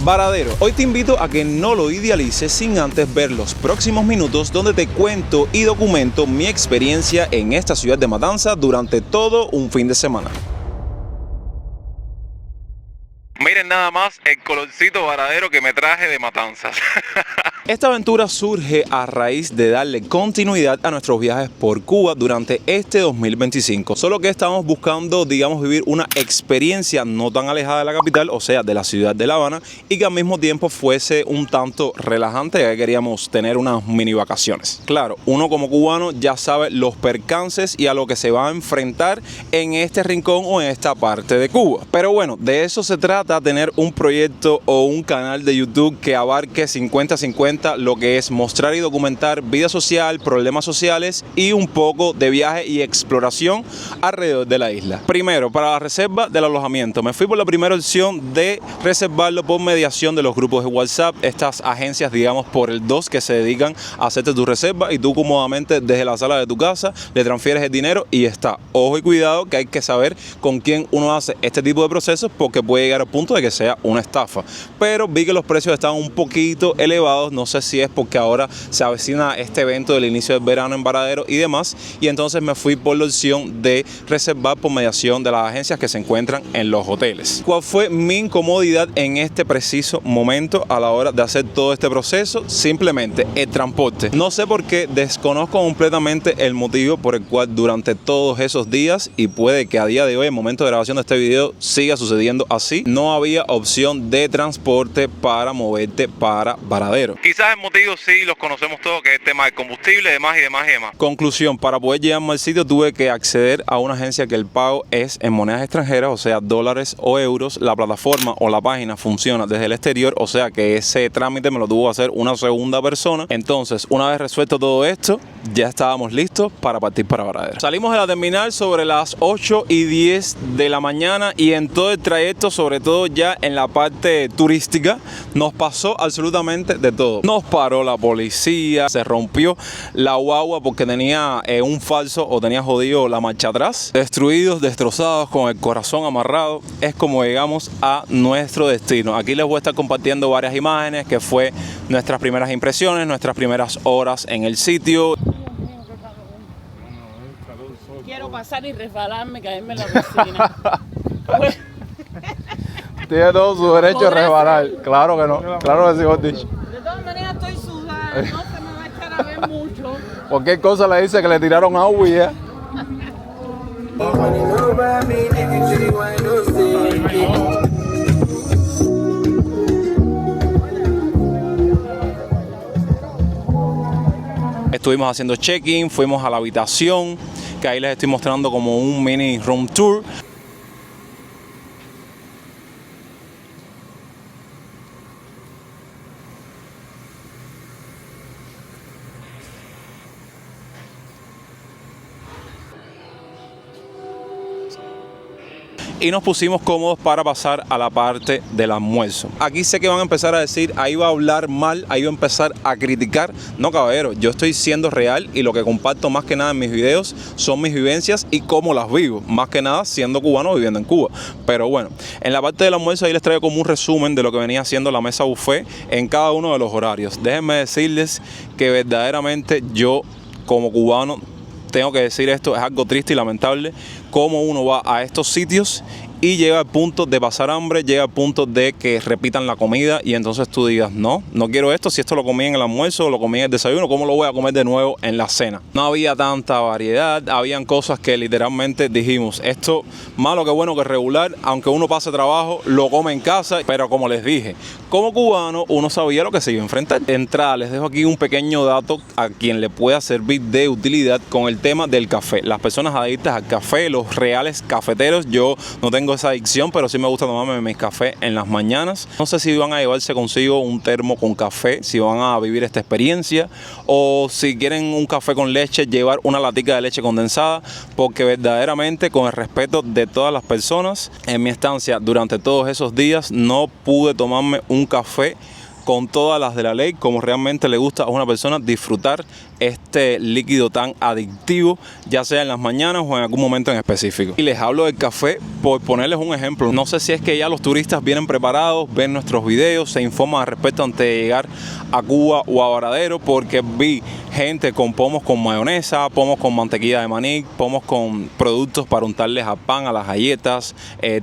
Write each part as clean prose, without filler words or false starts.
Varadero, hoy te invito a que no lo idealices sin antes ver los próximos minutos donde te cuento y documento mi experiencia en esta ciudad de Matanzas durante todo un fin de semana. Miren nada más el colorcito varadero que me traje de Matanzas. Esta aventura surge a raíz de darle continuidad a nuestros viajes por Cuba durante este 2025. Solo que estamos buscando, digamos, vivir una experiencia no tan alejada de la capital, o sea, de la ciudad de La Habana, y que al mismo tiempo fuese un tanto relajante, ya que queríamos tener unas mini vacaciones. Claro, uno como cubano ya sabe los percances y a lo que se va a enfrentar en este rincón o en esta parte de Cuba. Pero bueno, de eso se trata, tener un proyecto o un canal de YouTube que abarque 50-50 lo que es mostrar y documentar vida social, problemas sociales y un poco de viaje y exploración alrededor de la isla. Primero, para la reserva del alojamiento, me fui por la primera opción de reservarlo por mediación de los grupos de WhatsApp, estas agencias, digamos, por el 2 que se dedican a hacerte tu reserva y tú cómodamente desde la sala de tu casa le transfieres el dinero y está. Ojo y cuidado que hay que saber con quién uno hace este tipo de procesos porque puede llegar al punto de que sea una estafa. Pero vi que los precios estaban un poquito elevados, no sé si es porque ahora se avecina este evento del inicio del verano en Varadero y demás, y entonces me fui por la opción de reservar por mediación de las agencias que se encuentran en los hoteles. ¿Cuál fue mi incomodidad en este preciso momento a la hora de hacer todo este proceso? Simplemente el transporte. No sé por qué, desconozco completamente el motivo por el cual durante todos esos días, y puede que a día de hoy, en el momento de grabación de este video, siga sucediendo así, no había opción de transporte para moverte para Varadero. Quizás el motivo sí los conocemos todos, que es el tema del combustible, demás y demás y demás. Conclusión, para poder llegarme al sitio tuve que acceder a una agencia que el pago es en monedas extranjeras, o sea, dólares o euros. La plataforma o la página funciona desde el exterior, o sea que ese trámite me lo tuvo que hacer una segunda persona. Entonces, una vez resuelto todo esto, ya estábamos listos para partir para Varadero. Salimos de la terminal sobre las 8:10 de la mañana y en todo el trayecto, sobre todo ya en la parte turística, nos pasó absolutamente de todo. Nos paró la policía, se rompió la guagua porque tenía un falso o tenía jodido la marcha atrás. Destruidos, destrozados, con el corazón amarrado, es como llegamos a nuestro destino. Aquí les voy a estar compartiendo varias imágenes que fue nuestras primeras impresiones, nuestras primeras horas en el sitio. Quiero pasar y resbalarme, caerme en la piscina. Tiene todo su derecho a resbalar. Claro que no. Claro que sí, Ortiz. De todas maneras estoy sudada, no se me va a echar a ver mucho. Cualquier cosa le dice que le tiraron agua y ya. Estuvimos haciendo check-in, fuimos a la habitación, que ahí les estoy mostrando como un mini room tour. Y nos pusimos cómodos para pasar a la parte del almuerzo. Aquí sé que van a empezar a decir, ahí va a hablar mal, ahí va a empezar a criticar. No, caballero, yo estoy siendo real y lo que comparto más que nada en mis videos son mis vivencias y cómo las vivo. Más que nada siendo cubano viviendo en Cuba. Pero bueno, en la parte del almuerzo ahí les traigo como un resumen de lo que venía haciendo la mesa buffet en cada uno de los horarios. Déjenme decirles que verdaderamente yo como cubano tengo que decir esto, es algo triste y lamentable cómo uno va a estos sitios y llega al punto de pasar hambre, llega al punto de que repitan la comida y entonces tú digas, no quiero esto, si esto lo comí en el almuerzo o lo comí en el desayuno, ¿cómo lo voy a comer de nuevo en la cena? No había tanta variedad, habían cosas que literalmente dijimos, esto malo que bueno que regular, aunque uno pase trabajo, lo come en casa, pero como les dije, como cubano uno sabía lo que se iba a enfrentar. De entrada les dejo aquí un pequeño dato a quien le pueda servir de utilidad con el tema del café. Las personas adictas al café, los reales cafeteros, yo no tengo esa adicción, pero sí me gusta tomarme mis cafés en las mañanas. No sé si van a llevarse consigo un termo con café, si van a vivir esta experiencia, o si quieren un café con leche, llevar una latica de leche condensada, porque verdaderamente, con el respeto de todas las personas, en mi estancia durante todos esos días no pude tomarme un café con todas las de la ley, como realmente le gusta a una persona disfrutar este líquido tan adictivo, ya sea en las mañanas o en algún momento en específico. Y les hablo del café por ponerles un ejemplo. No sé si es que ya los turistas vienen preparados, ven nuestros videos, se informan al respecto antes de llegar a Cuba o a Varadero, porque vi gente con pomos con mayonesa, pomos con mantequilla de maní, pomos con productos para untarles al pan, a las galletas,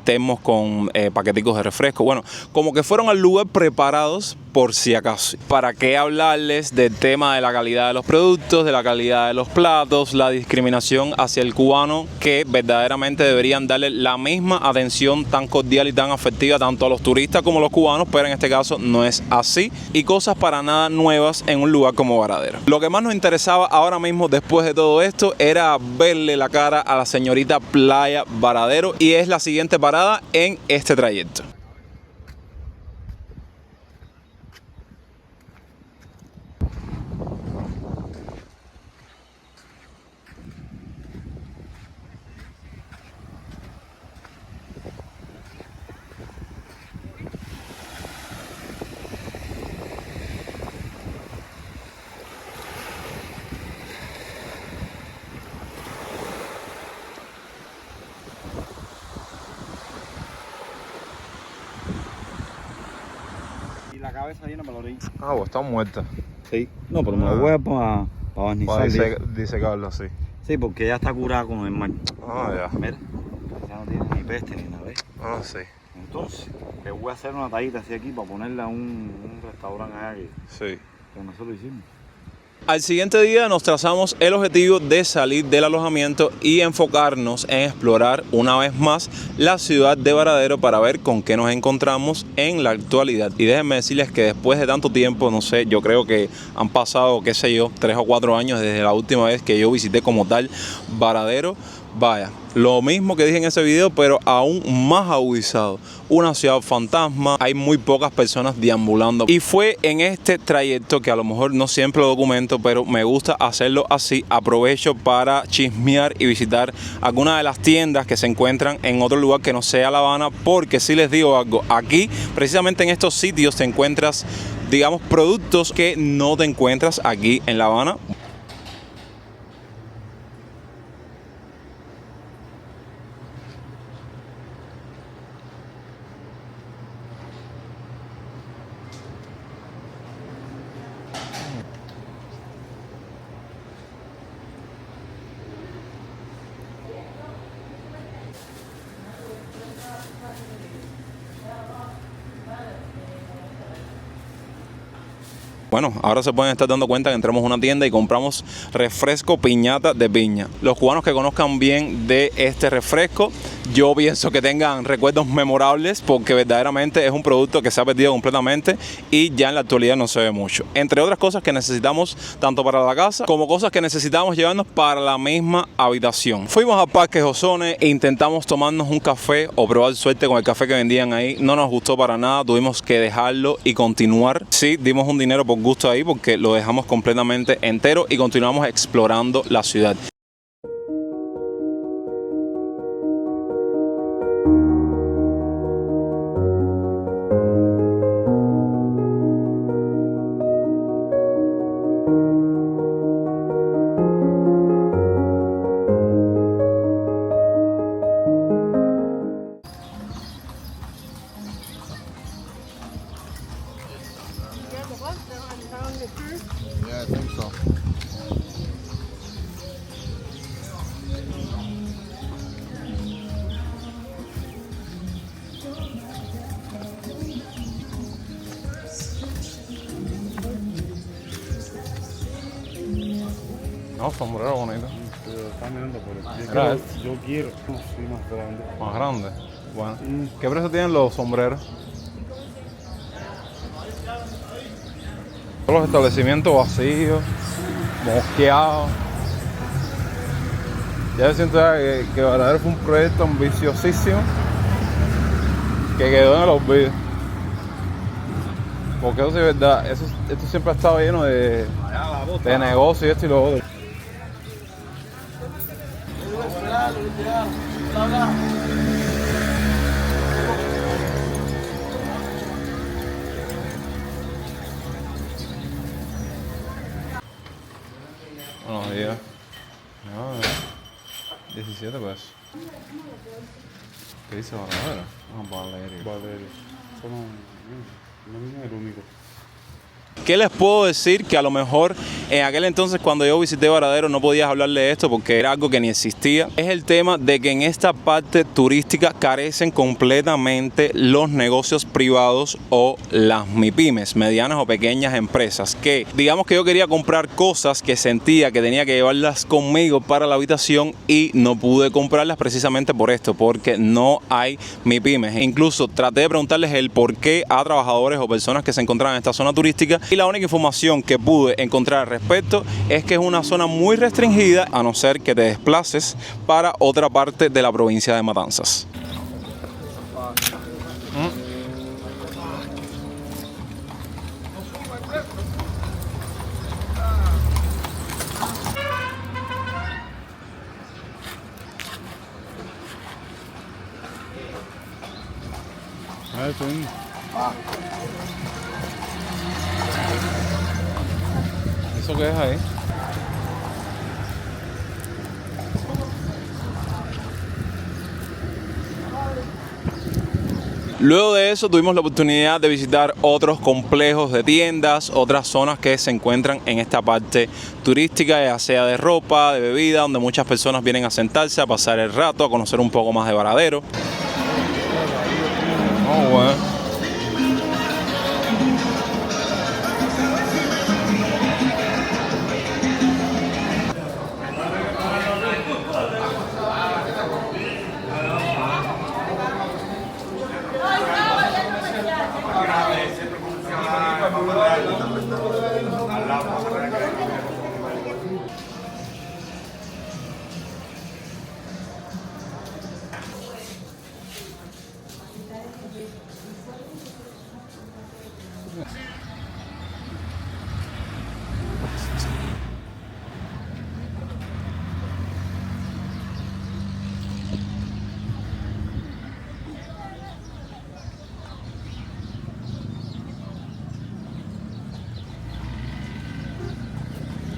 termos con paqueticos de refresco. Bueno, como que fueron al lugar preparados por si acaso. ¿Para qué hablarles del tema de la calidad de los productos, de la calidad de los platos, la discriminación hacia el cubano, que verdaderamente deberían darle la misma atención tan cordial y tan afectiva tanto a los turistas como a los cubanos, pero en este caso no es así, y cosas para nada nuevas en un lugar como Varadero? Lo que más nos interesaba ahora mismo después de todo esto era verle la cara a la señorita Playa Varadero, y es la siguiente parada en este trayecto. La cabeza llena para la orilla. Ah, pues está muerta. Sí. No, pero me voy para barnizar. Dice Carlos, sí. Sí, porque ya está curada con el mar. Ah, ya. Mira, ya no tiene ni peste ni nada. ¿Ves? Ah, sí. Entonces, le voy a hacer una tallita así aquí para ponerla a un restaurante allá Sí. que nosotros hicimos. Al siguiente día nos trazamos el objetivo de salir del alojamiento y enfocarnos en explorar una vez más la ciudad de Varadero para ver con qué nos encontramos en la actualidad. Y déjenme decirles que después de tanto tiempo, no sé, yo creo que han pasado, qué sé yo, 3 o 4 años desde la última vez que yo visité como tal Varadero. Vaya, lo mismo que dije en ese video, pero aún más agudizado. Una ciudad fantasma, hay muy pocas personas deambulando. Y fue en este trayecto, que a lo mejor no siempre lo documento, pero me gusta hacerlo así. Aprovecho para chismear y visitar algunas de las tiendas que se encuentran en otro lugar que no sea La Habana, porque si les digo algo, aquí, precisamente en estos sitios, te encuentras, digamos, productos que no te encuentras aquí en La Habana. Bueno, ahora se pueden estar dando cuenta que entramos a una tienda y compramos refresco piñata de piña. Los cubanos que conozcan bien de este refresco, yo pienso que tengan recuerdos memorables, porque verdaderamente es un producto que se ha perdido completamente y ya en la actualidad no se ve mucho. Entre otras cosas que necesitamos tanto para la casa como cosas que necesitamos llevarnos para la misma habitación. Fuimos al Parque Josone e intentamos tomarnos un café o probar suerte con el café que vendían ahí. No nos gustó para nada, tuvimos que dejarlo y continuar. Sí, dimos un dinero por gusto ahí porque lo dejamos completamente entero y continuamos explorando la ciudad. Yeah, I think so. No, sombrero bonito. Está mirando por Era yo quiero. No, sí, más grande. Más grande. Bueno. ¿Qué precio tienen los sombreros? Todos los establecimientos vacíos, mosqueados. Ya siento que Varadero fue un proyecto ambiciosísimo que quedó en el olvido. Porque eso sí es verdad, esto siempre ha estado lleno de negocio y esto y lo otro. Buenos días. No, 17 pesos. ¿Qué dice Varadero? Valerio. Valerio. No es el único. ¿Qué les puedo decir? Que a lo mejor en aquel entonces cuando yo visité Varadero no podías hablarle de esto porque era algo que ni existía. Es el tema de que en esta parte turística carecen completamente los negocios privados o las MIPYMES, medianas o pequeñas empresas, que digamos que yo quería comprar cosas que sentía que tenía que llevarlas conmigo para la habitación y no pude comprarlas precisamente por esto, porque no hay MIPYMES. Incluso traté de preguntarles el por qué a trabajadores o personas que se encontraban en esta zona turística y la única información que pude encontrar al respecto es que es una zona muy restringida a no ser que te desplaces para otra parte de la provincia de Matanzas. ¿Eso qué es ahí? Luego de eso tuvimos la oportunidad de visitar otros complejos de tiendas, otras zonas que se encuentran en esta parte turística, ya sea de ropa, de bebida, donde muchas personas vienen a sentarse, a pasar el rato, a conocer un poco más de Varadero. Oh, bueno.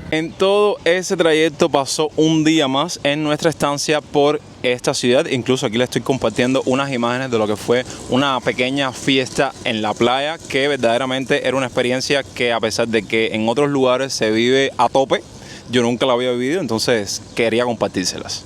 En todo ese trayecto pasó un día más en nuestra estancia por esta ciudad. Incluso aquí les estoy compartiendo unas imágenes de lo que fue una pequeña fiesta en la playa, que verdaderamente era una experiencia que, a pesar de que en otros lugares se vive a tope, yo nunca la había vivido, entonces quería compartírselas.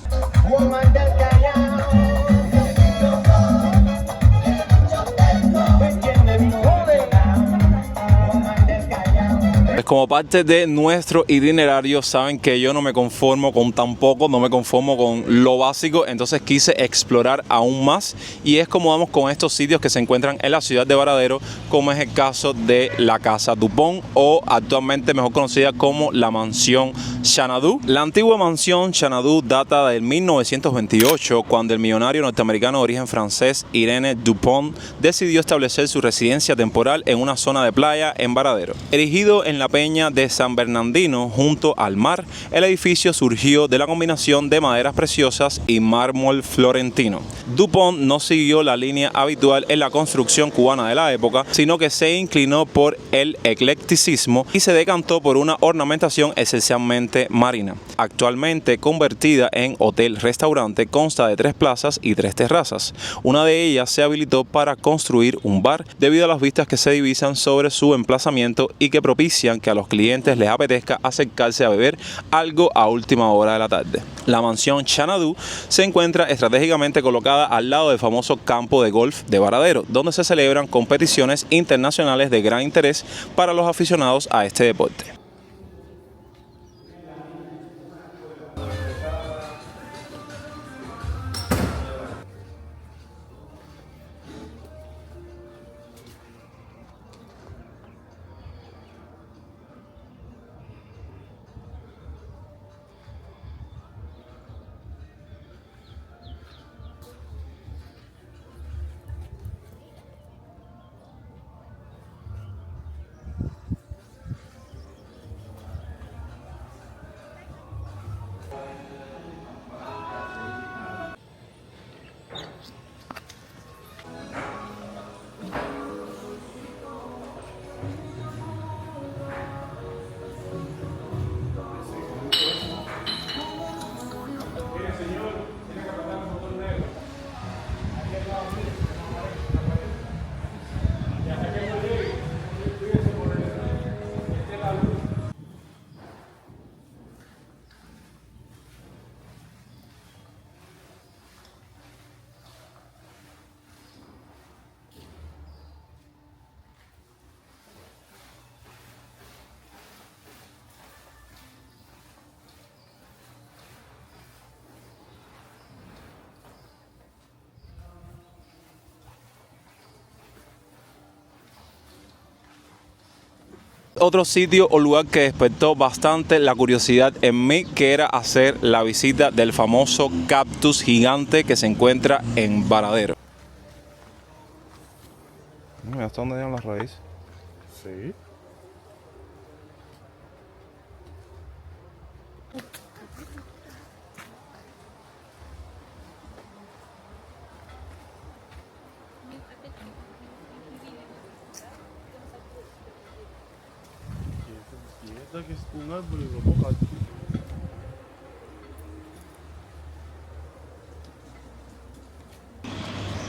Como parte de nuestro itinerario, saben que yo no me conformo con tan poco, no me conformo con lo básico, entonces quise explorar aún más, y es como vamos con estos sitios que se encuentran en la ciudad de Varadero, como es el caso de la Casa Dupont, o actualmente mejor conocida como la Mansión Xanadu. La antigua Mansión Xanadu data del 1928, cuando el millonario norteamericano de origen francés Irene Dupont decidió establecer su residencia temporal en una zona de playa en Varadero. Erigido en la peña de San Bernardino junto al mar, el edificio surgió de la combinación de maderas preciosas y mármol florentino. Dupont no siguió la línea habitual en la construcción cubana de la época, sino que se inclinó por el eclecticismo y se decantó por una ornamentación esencialmente marina. Actualmente convertida en hotel-restaurante, consta de 3 plazas y 3 terrazas. Una de ellas se habilitó para construir un bar debido a las vistas que se divisan sobre su emplazamiento y que propician que a los clientes les apetezca acercarse a beber algo a última hora de la tarde. La Mansión Xanadu se encuentra estratégicamente colocada al lado del famoso campo de golf de Varadero, donde se celebran competiciones internacionales de gran interés para los aficionados a este deporte. otro sitio o lugar que despertó bastante la curiosidad en mí, que era hacer la visita del famoso cactus gigante que se encuentra en Varadero. Mira hasta dónde llegan las raíces. Sí. Que es un árbol y lo ponga aquí.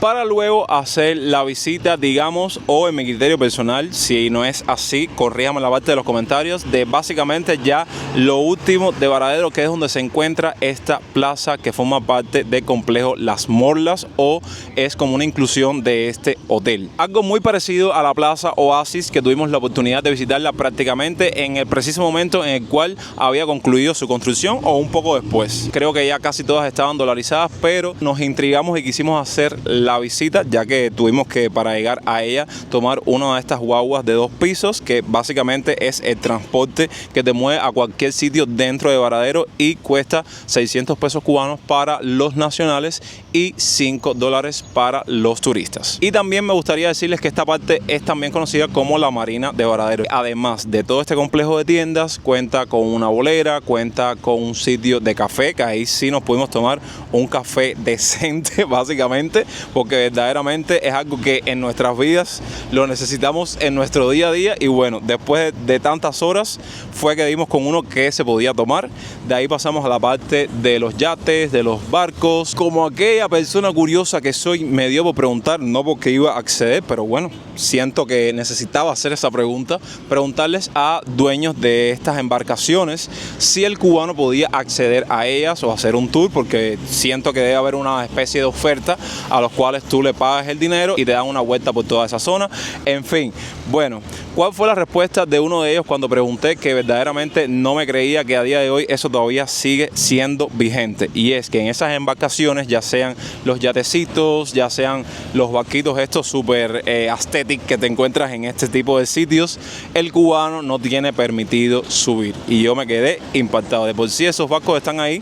Para luego hacer la visita, digamos, o en mi criterio personal, si no es así, corríjame en la parte de los comentarios, de básicamente ya lo último de Varadero, que es donde se encuentra esta plaza que forma parte del complejo Las Morlas, o es como una inclusión de este hotel. Algo muy parecido a la plaza Oasis, que tuvimos la oportunidad de visitarla prácticamente en el preciso momento en el cual había concluido su construcción, o un poco después. Creo que ya casi todas estaban dolarizadas, pero nos intrigamos y quisimos hacer la visita, ya que tuvimos que, para llegar a ella, tomar una de estas guaguas de 2 pisos, que básicamente es el transporte que te mueve a cualquier sitio dentro de Varadero, y cuesta 600 pesos cubanos para los nacionales y $5 para los turistas. Y también me gustaría decirles que esta parte es también conocida como la Marina de Varadero. Además de todo este complejo de tiendas, cuenta con una bolera, cuenta con un sitio de café, que ahí sí nos pudimos tomar un café decente, básicamente, porque verdaderamente es algo que en nuestras vidas lo necesitamos en nuestro día a día. Y bueno, después de tantas horas fue que dimos con uno que se podía tomar. De ahí pasamos a la parte de los yates, de los barcos. Como aquella persona curiosa que soy, me dio por preguntar, no porque iba a acceder, pero bueno, siento que necesitaba hacer esa pregunta, preguntarles a dueños de estas embarcaciones si el cubano podía acceder a ellas o hacer un tour, porque siento que debe haber una especie de oferta a los cuales tú le pagas el dinero y te dan una vuelta por toda esa zona. En fin, bueno, ¿cuál fue la respuesta de uno de ellos cuando pregunté, que verdaderamente no me creía que a día de hoy eso todavía sigue siendo vigente? Y es que en esas embarcaciones, ya sean los yatecitos, ya sean los barquitos estos súper aesthetic que te encuentras en este tipo de sitios, el cubano no tiene permitido subir. Y yo me quedé impactado. De por sí esos barcos están ahí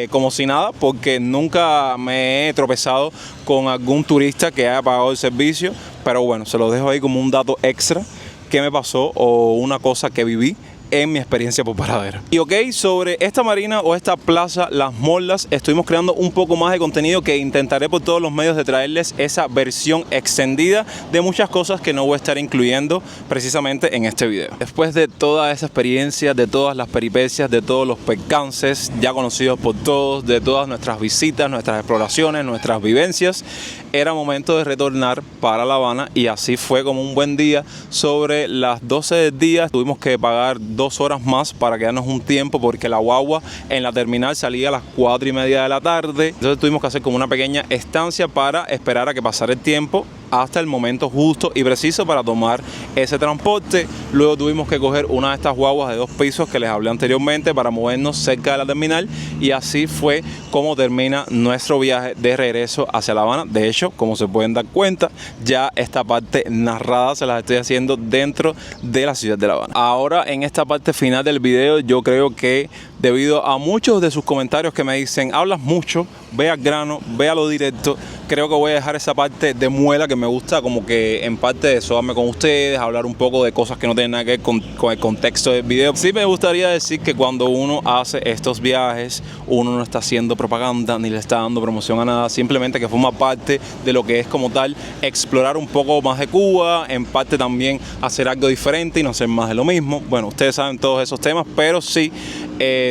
como si nada, porque nunca me he tropezado con algún turista que haya pagado el servicio, pero bueno, se los dejo ahí como un dato extra que me pasó o una cosa que viví en mi experiencia por Varadero. Y ok, sobre esta marina o esta plaza Las Morlas, estuvimos creando un poco más de contenido que intentaré por todos los medios de traerles esa versión extendida de muchas cosas que no voy a estar incluyendo precisamente en este video. Después de toda esa experiencia, de todas las peripecias, de todos los percances ya conocidos por todos, de todas nuestras visitas, nuestras exploraciones, nuestras vivencias, era momento de retornar para La Habana, y así fue como un buen día. Sobre las 12 del día tuvimos que pagar 2 horas más para quedarnos un tiempo, porque la guagua en la terminal salía a las 4:30 de la tarde. Entonces tuvimos que hacer como una pequeña estancia para esperar a que pasara el tiempo hasta el momento justo y preciso para tomar ese transporte. Luego tuvimos que coger una de estas guaguas de 2 pisos que les hablé anteriormente para movernos cerca de la terminal, y así fue como termina nuestro viaje de regreso hacia La Habana. De hecho, como se pueden dar cuenta, ya esta parte narrada se las estoy haciendo dentro de la ciudad de La Habana. Ahora, en esta parte final del video, yo creo que debido a muchos de sus comentarios que me dicen, hablas mucho, ve al grano, ve a lo directo, creo que voy a dejar esa parte de muela que me gusta, como que en parte desahogarme con ustedes, hablar un poco de cosas que no tienen nada que ver con el contexto del video. Sí me gustaría decir que cuando uno hace estos viajes, uno no está haciendo propaganda ni le está dando promoción a nada, simplemente que forma parte de lo que es como tal explorar un poco más de Cuba, en parte también hacer algo diferente y no hacer más de lo mismo. Bueno, ustedes saben todos esos temas, pero sí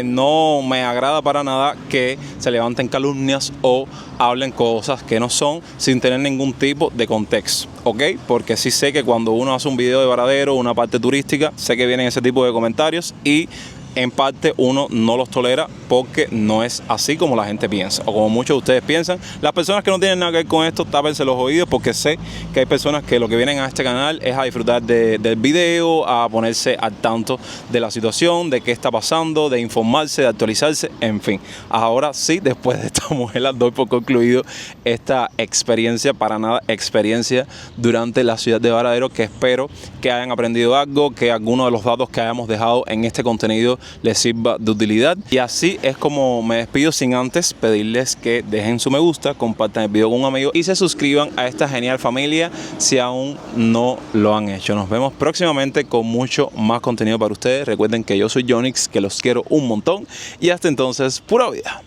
no me agrada para nada que se levanten calumnias o hablen cosas que no son sin tener ningún tipo de contexto, ¿ok? Porque sí sé que cuando uno hace un video de Varadero, una parte turística, sé que vienen ese tipo de comentarios, y en parte uno no los tolera porque no es así como la gente piensa, o como muchos de ustedes piensan. Las personas que no tienen nada que ver con esto, tápense los oídos, porque sé que hay personas que lo que vienen a este canal es a disfrutar del video, a ponerse al tanto de la situación, de qué está pasando, de informarse, de actualizarse, en fin. Ahora sí, después de esta mujer, las doy por concluido esta experiencia, para nada experiencia durante la ciudad de Varadero, que espero que hayan aprendido algo, que alguno de los datos que hayamos dejado en este contenido les sirva de utilidad. Y así es como me despido, sin antes pedirles que dejen su me gusta, compartan el video con un amigo y se suscriban a esta genial familia si aún no lo han hecho. Nos vemos próximamente con mucho más contenido para ustedes. Recuerden que yo soy Jonix, que los quiero un montón, y hasta entonces, pura vida.